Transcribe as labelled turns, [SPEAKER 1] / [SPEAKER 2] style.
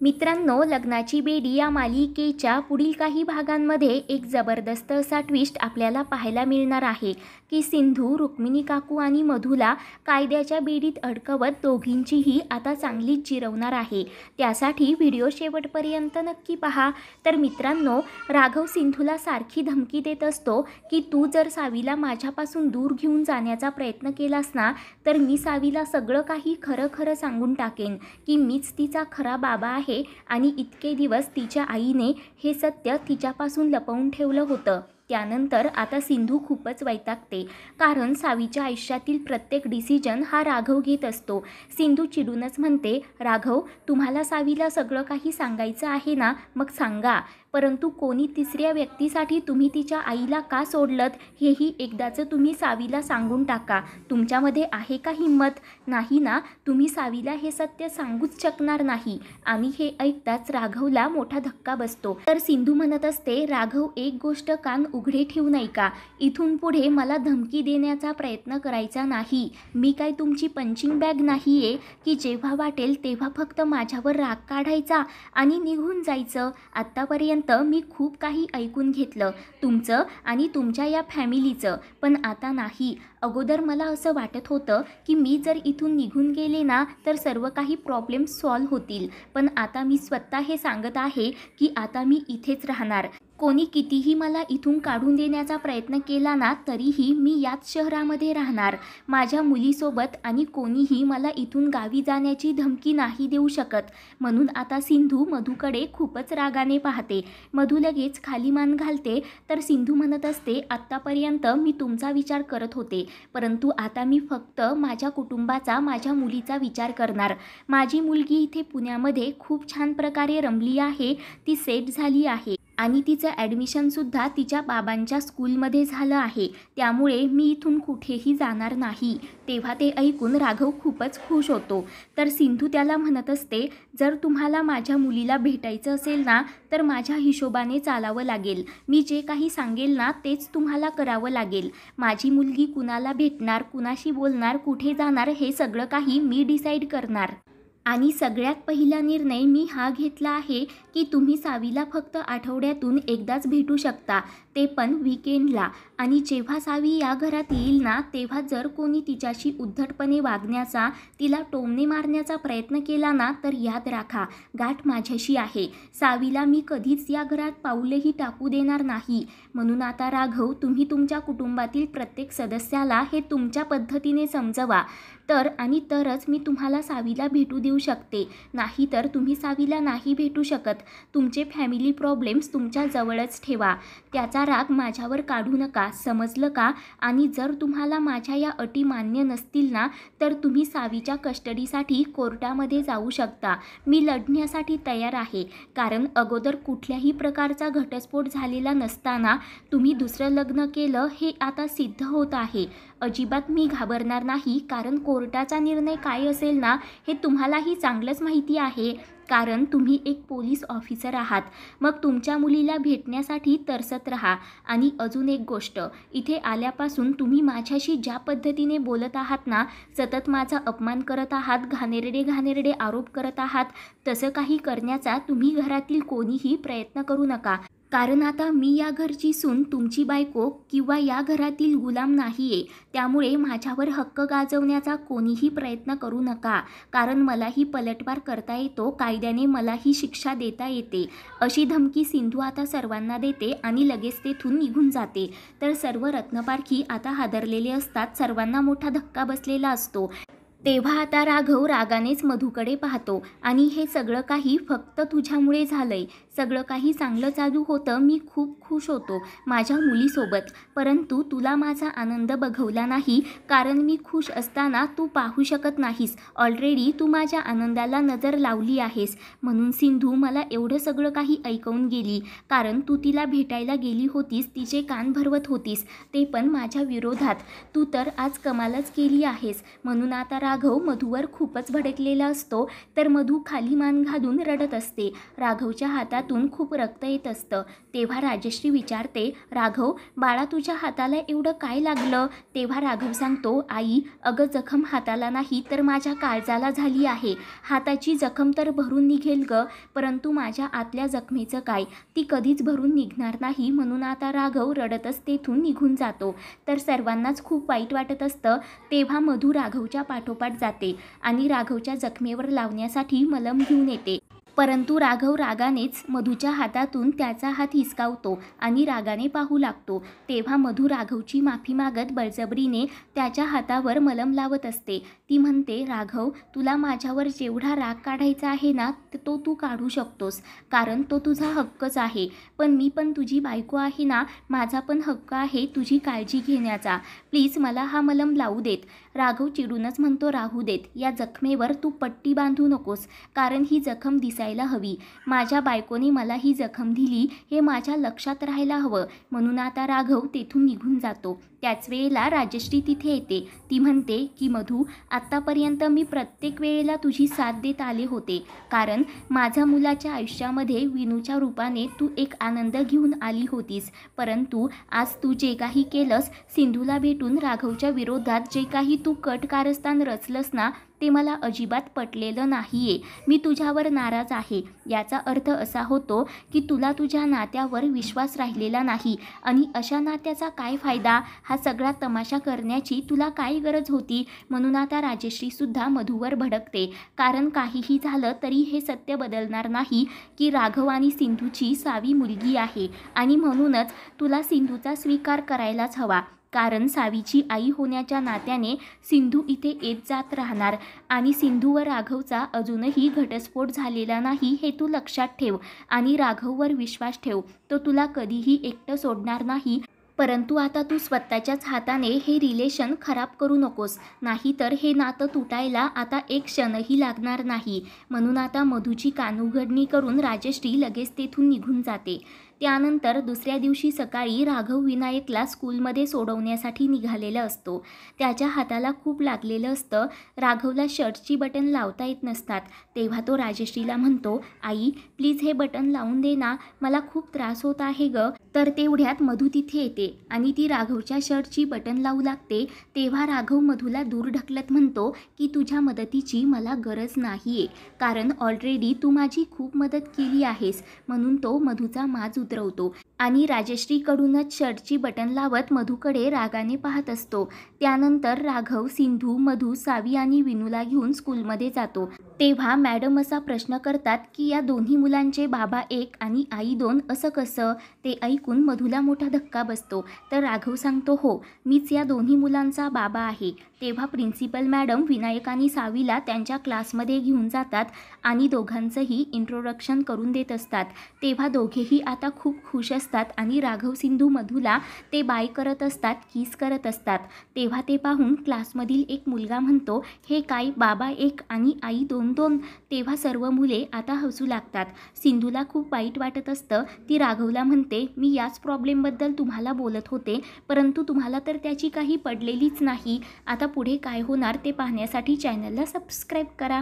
[SPEAKER 1] मित्रांनो, लग्नाची बेडी या मालिकेच्या पुढील काही भागांमध्ये एक जबरदस्त असा ट्विस्ट आपल्याला पाहायला मिळणार आहे की सिंधू, रुक्मिणी काकू आणि मधूला कायद्याच्या बेडीत अडकवत दोघींचीही आता चांगलीच जिरवणार आहे। त्यासाठी व्हिडिओ शेवटपर्यंत नक्की पहा। तर मित्रांनो, राघव सिंधूला सारखी धमकी देत असतो की तू जर सावीला माझ्यापासून दूर घेऊन जाण्याचा प्रयत्न केलास ना, तर मी सावीला सगळं काही खरं सांगून टाकेन की मीच तिचा खरा बाबा आहे आणि इतके दिवस तिच्या आईने हे सत्य तिच्यापासून लपवून ठेवलं होतं। त्यानंतर आता सिंधू खूपच वैतागते, कारण सावीच्या आयुष्यातील प्रत्येक डिसिजन हा राघव घेत असतो। सिंधू चिडूनच म्हणते, राघव, तुम्हाला सावीला सगळं काही सांगायचं आहे ना, मग सांगा, परंतु कोणी तिसऱ्या व्यक्तीसाठी तुम्ही तिच्या आईला का सोडलत हेही एकदाचं तुम्ही सावीला सांगून टाका। तुमच्यामध्ये आहे का हिम्मत? नाही ना, तुम्ही सावीला हे सत्य सांगूच शकणार नाही। आणि हे ऐकताच राघवला मोठा धक्का बसतो। तर सिंधू म्हणत असते, राघव, एक गोष्ट कान उघडे ठेवू नये का? इथून पुढे मला धमकी देण्याचा प्रयत्न करायचा नाही। मी काय तुमची पंचिंग बॅग नाहीये की जेव्हा वाटेल तेव्हा फक्त माझ्यावर राग काढायचा आणि निघून जायचं। आत्तापर्यंत मी खूप काही ऐकून घेतलं तुमचं आणि तुमच्या या फॅमिलीचं, पण आता नाही। अगोदर मला असं वाटत होतं की मी जर इथून निघून गेले ना तर सर्व काही प्रॉब्लेम सॉल्व्ह होतील, पण आता मी स्वतः हे सांगत आहे की आता मी इथेच राहणार। कोणी कितीही मला इथून काढून देण्याचा प्रयत्न केला ना तरीही मी याच शहरामध्ये राहणार माझ्या मुलीसोबत, आणि कोणीही मला इथून गावी जाण्याची धमकी नाही देऊ शकत। म्हणून आता सिंधू मधूकडे खूपच रागाने पाहते। मधू लगेच खाली मान घालते। तर सिंधू म्हणत असते, आत्तापर्यंत मी तुमचा विचार करत होते, परंतु आता मी फक्त माझ्या कुटुंबाचा, माझ्या मुलीचा विचार करणार। माझी मुलगी इथे पुण्यामध्ये खूप छान प्रकारे रमली आहे, ती सेट झाली आहे आणि तिचं ॲडमिशनसुद्धा तिच्या बाबांच्या स्कूलमध्ये झालं आहे, त्यामुळे मी इथून कुठेही जाणार नाही। तेव्हा ते ऐकून राघव खूपच खुश होतो। तर सिंधू त्याला म्हणत असते, जर तुम्हाला माझ्या मुलीला भेटायचं असेल ना तर माझ्या हिशोबाने चालावं लागेल। मी जे काही सांगेल ना तेच तुम्हाला करावं लागेल। माझी मुलगी कुणाला भेटणार, कुणाशी बोलणार, कुठे जाणार हे सगळं काही मी डिसाईड करणार। आणि सगळ्यात पहिला निर्णय मी हा घेतला आहे की तुम्ही सावीला फक्त आठवड्यातून एकदाच भेटू शकता, ते पण वीकेंडला। आणि जेव्हा सावी या घरात येईल ना तेव्हा जर कोणी तिच्याशी उद्धटपणे वागण्याचा, तिला टोमणे मारण्याचा प्रयत्न केला ना तर याद राखा, गाठ माझ्याशी आहे। सावीला मी कधीच या घरात पाऊलही टाकू देणार नाही। म्हणून आता राघव, तुम्ही तुमच्या कुटुंबातील प्रत्येक सदस्याला हे तुमच्या पद्धतीने समजवा, तरच मी तुम्हाला सावीला भेटू देऊ शकते, नाही तर तुम्ही सावीला नाही भेटू शकत। तुमचे फॅमिली प्रॉब्लेम्स तुमच्या जवळच ठेवा, त्याचा राग माझ्यावर काढू नका, समजलं का? आणि जर तुम्हाला माझ्या या अटी मान्य नसतील ना तर तुम्ही सावीच्या कस्टडीसाठी कोर्टामध्ये जाऊ शकता। मी लढण्यासाठी तयार आहे, कारण अगोदर कुठल्याही प्रकारचा घटस्फोट झालेला नसताना तुम्ही दुसरं लग्न केलं हे आता सिद्ध होत आहे। अजिबात मी घाबरणार नाही, कारण कोर्टाचा निर्णय काय असेल ना हे तुम्हालाही चांगलंच माहिती आहे, कारण तुम्ही एक पोलीस ऑफिसर आहात। मग तुमच्या मुलीला भेटण्यासाठी तरसत राहा। आणि अजून एक गोष्ट, इथे आल्यापासून तुम्ही माझ्याशी ज्या पद्धतीने बोलत आहात ना, सतत माझा अपमान करत आहात, घाणेरडे आरोप करत आहात, तसं काही करण्याचा तुम्ही घरातील कोणीही प्रयत्न करू नका, कारण आता मी या घरची सून, तुमची बायको किंवा या घरातील गुलाम नाहीये। त्यामुळे माझ्यावर हक्क गाजवण्याचा कोणीही प्रयत्न करू नका, कारण मलाही पलटवार करता येतो, कायद्याने मलाही शिक्षा देता येते। अशी धमकी सिंधू आता सर्वांना देते आणि लगेच तेथून निघून जाते। तर सर्व रत्नपारखी आता हादरलेले असतात, सर्वांना मोठा धक्का बसलेला असतो। तेव्हा आता राघव रागानेच मधूकडे पाहतो आणि हे सगळं काही फक्त तुझ्यामुळे झालंय। सगळं काही चांगलं चालू होतं, मी खूप खुश होतो माझ्या मुलीसोबत, परंतु तुला माझा आनंद बघवला नाही, कारण मी खुश असताना तू पाहू शकत नाहीस। ऑलरेडी तू माझ्या आनंदाला नजर लावली आहेस। म्हणून सिंधू मला एवढं सगळं काही ऐकवून गेली, कारण तू तिला भेटायला गेली होतीस, तिचे कान भरवत होतीस, ते पण माझ्या विरोधात। तू तर आज कमालच केली आहेस। म्हणून आता राघव मधूवर खूपच भडकलेला असतो, तर मधू खाली मान घालून रडत असते. राघवच्या हातातून खूप रक्त येत असतं. तेव्हा राजश्री विचारते, राघव बाळा, तुझ्या हाताला एवढं काय लागलं? तेव्हा राघव सांगतो, आई अगं जखम हाताला नाही तर माझ्या काळजाला झाली आहे. हाताची जखम तर भरून निघेल ग, परंतु माझ्या आतल्या जखमेचं काय, ती कधीच भरून निघणार नाही. म्हणून आता राघव रडतच तेथून निघून जातो. तर सर्वांनाच खूप वाईट वाटत असतं. तेव्हा मधू राघवच्या पाठोपाठ जाते आणि राघवच्या जखमेवर लावण्यासाठी मलम घेऊन येते. परंतु राघव रागानेच मधूच्या हातातून त्याचा हात हिसकावतो आणि रागाने पाहू लागतो. तेव्हा मधू राघवची माफी मागत बळजबरीने त्याच्या हातावर मलम लावत असते. ती म्हणते, राघव तुला माझ्यावर जेवढा राग काढायचा आहे ना, तो तू काढू शकतोस, कारण तो तुझा हक्कच आहे. पण मी पण तुझी बायको आहे ना, माझा पण हक्क आहे तुझी काळजी घेण्याचा. प्लीज मला हा मलम लावू देत. राघव चिडूनच म्हणतो, राहू देत. या जखमेवर तू पट्टी बांधू नकोस, कारण ही जखम दिसायला हवी. माझ्या बायकोने मला ही जखम दिली हे माझ्या लक्षात राहायला हवं. म्हणून आता राघव तेथून निघून जातो. त्याच वेळेला राजश्री तिथे येते. ती म्हणते की मधू, आत्तापर्यंत मी प्रत्येक वेळेला तुझी साथ देत आले होते, कारण माझ्या मुलाच्या आयुष्यामध्ये विनूच्या रूपाने तू एक आनंद घेऊन आली होतीस. परंतु आज तू जे काही केलंस, सिंधूला भेटून राघवच्या विरोधात जे काही तू कट कारस्थान रचलंस ना, ते मला अजिबात पटलेलं नाहीये. मी तुझ्यावर नाराज आहे. याचा अर्थ असा होतो की तुला तुझ्या नात्यावर विश्वास राहिलेला नाही, आणि अशा नात्याचा काय फायदा? हा सगळा तमाशा करण्याची तुला काय गरज होती? म्हणून आता राजश्रीसुद्धा मधूवर भडकते, कारण काहीही झालं तरी हे सत्य बदलणार नाही की राघव आणि सिंधूची सावी मुलगी आहे, आणि म्हणूनच तुला सिंधूचा स्वीकार करायलाच हवा. कारण सावीची आई होण्याच्या नात्याने सिंधू इथे येत जात राहणार, आणि सिंधू व राघवचा अजूनही घटस्फोट झालेला नाही हे तू लक्षात ठेव. आणि राघववर विश्वास ठेव, तो तुला कधीही एकटं सोडणार नाही. परंतु आता तू स्वतःच्याच हाताने हे रिलेशन खराब करू नकोस, नाहीतर हे नातं तुटायला आता एक क्षणही लागणार नाही. म्हणून आता मधूची कानउघडणी करून राजश्री लगेच तेथून निघून जाते. त्यानंतर दुसऱ्या दिवशी सकाळी राघव विनायकला स्कूलमध्ये सोडवण्यासाठी निघालेला असतो. त्याच्या हाताला खूप लागलेलं असतं. राघवला शर्टची बटन लावता येत नसतात. तेव्हा तो राजश्रीला म्हणतो, आई प्लीज हे बटन लावून दे ना, मला खूप त्रास होत आहे ग. तर तेवढ्यात मधू तिथे येते आणि ती राघवच्या शर्टची बटन लावू लागते. तेव्हा राघव मधूला दूर ढकलत म्हणतो की तुझ्या मदतीची मला गरज नाहीये, कारण ऑलरेडी तू माझी खूप मदत केली आहेस. म्हणून तो मधूचा माज उतरवतो आणि राजश्रीकडूनच शर्टची बटन लावत मधूकडे रागाने पाहत असतो. त्यानंतर राघव सिंधू, मधू, सावी आणि विनूला घेऊन स्कूलमध्ये जातो. तेव्हा मॅडम असा प्रश्न करतात की या दोन्ही मुलांचे बाबा एक आणि आई दोन असं कसं? ते ऐकून मधूला मोठा धक्का बसतो. तर राघव सांगतो, हो मीच या दोन्ही मुलांचा बाबा आहे. तेव्हा प्रिन्सिपल मॅडम विनायक आणि सावीला त्यांच्या क्लासमध्ये घेऊन जातात आणि दोघांचंही इंट्रोडक्शन करून देत असतात. तेव्हा दोघेही आता खूप खुश असतात आणि राघव सिंधू मधूला ते बाय करत असतात, किस करत असतात. तेव्हा ते पाहून क्लासमधील एक मुलगा म्हणतो, हे काय बाबा एक आणि आई दोन दोन? तेव्हा सर्व मुले आता हसू लागतात. सिंधूला खूप वाईट वाटत असतं. ती राघवला म्हणते, मी याच प्रॉब्लेमबद्दल तुम्हाला बोलत होते, परंतु तुम्हाला तर त्याची काही पडलेलीच नाही. आता पुढे काय होणार ते पाहण्यासाठी चॅनलला सबस्क्राईब करा.